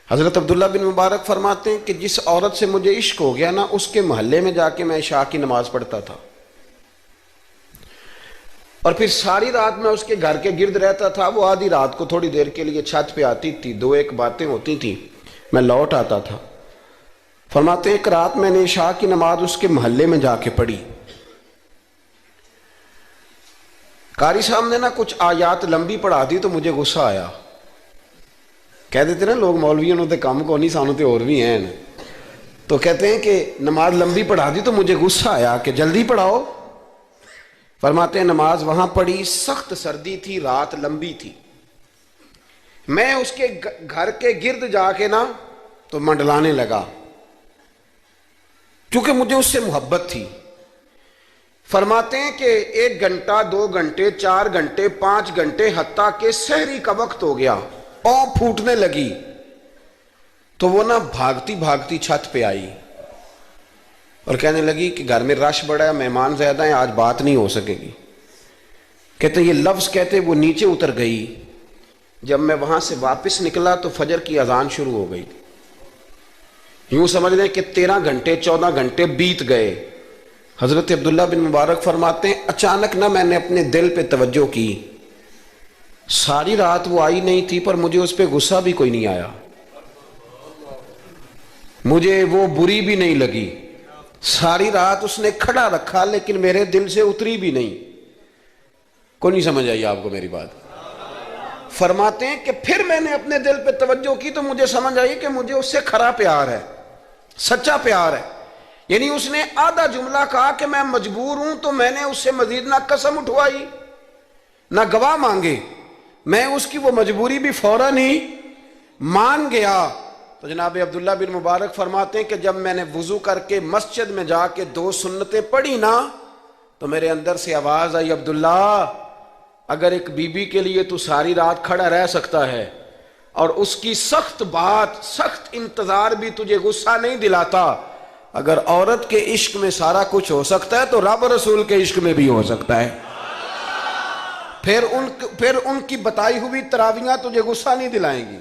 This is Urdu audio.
حضرت عبداللہ بن مبارک فرماتے ہیں کہ جس عورت سے مجھے عشق ہو گیا نا، اس کے محلے میں جا کے میں عشاء کی نماز پڑھتا تھا، اور پھر ساری رات میں اس کے گھر کے گرد رہتا تھا۔ وہ آدھی رات کو تھوڑی دیر کے لیے چھت پہ آتی تھی، دو ایک باتیں ہوتی تھیں، میں لوٹ آتا تھا۔ فرماتے ہیں ایک رات میں نے عشاء کی نماز اس کے محلے میں جا کے پڑھی۔ قاری صاحب نے نا کچھ آیات لمبی پڑھا دی تو مجھے غصہ آیا۔ کہہ دیتے نا لوگ مولویوں نے کام کو نہیں، سانو تے اور بھی ہیں، تو کہتے ہیں کہ نماز لمبی پڑھا دی تو مجھے غصہ آیا کہ جلدی پڑھاؤ۔ فرماتے ہیں نماز وہاں پڑھی، سخت سردی تھی، رات لمبی تھی، میں اس کے گھر کے گرد جا کے نا تو منڈلانے لگا، کیونکہ مجھے اس سے محبت تھی۔ فرماتے ہیں کہ 1 گھنٹہ 2 گھنٹے 4 گھنٹے 5 گھنٹے حتیٰ کہ سحری کا وقت ہو گیا، پاؤں پھوٹنے لگی، تو وہ نا بھاگتی بھاگتی چھت پہ آئی اور کہنے لگی کہ گھر میں رش بڑا ہے، مہمان زیادہ ہیں، آج بات نہیں ہو سکے گی۔ کہتے یہ لفظ کہتے وہ نیچے اتر گئی۔ جب میں وہاں سے واپس نکلا تو فجر کی اذان شروع ہو گئی۔ یوں سمجھ لیں کہ 13 گھنٹے 14 گھنٹے بیت گئے۔ حضرت عبداللہ بن مبارک فرماتے ہیں اچانک نہ میں نے اپنے دل پہ توجہ کی، ساری رات وہ آئی نہیں تھی پر مجھے اس پہ غصہ بھی کوئی نہیں آیا، مجھے وہ بری بھی نہیں لگی، ساری رات اس نے کھڑا رکھا لیکن میرے دل سے اتری بھی نہیں۔ کوئی نہیں سمجھ آئی آپ کو میری بات؟ فرماتے ہیں کہ پھر میں نے اپنے دل پہ توجہ کی تو مجھے سمجھ آئی کہ مجھے اس سے کھرا پیار ہے، سچا پیار ہے۔ یعنی اس نے آدھا جملہ کہا کہ میں مجبور ہوں، تو میں نے اس سے مزید نہ قسم اٹھوائی نہ گواہ مانگے، میں اس کی وہ مجبوری بھی فوراً ہی مان گیا۔ تو جناب عبداللہ بن مبارک فرماتے ہیں کہ جب میں نے وضو کر کے مسجد میں جا کے 2 سنتیں پڑھی نا تو میرے اندر سے آواز آئی، عبداللہ اگر ایک بی بی کے لیے تو ساری رات کھڑا رہ سکتا ہے اور اس کی سخت بات سخت انتظار بھی تجھے غصہ نہیں دلاتا، اگر عورت کے عشق میں سارا کچھ ہو سکتا ہے تو رب رسول کے عشق میں بھی ہو سکتا ہے۔ پھر ان کی بتائی ہوئی تراویحاں تجھے غصہ نہیں دلائیں گی۔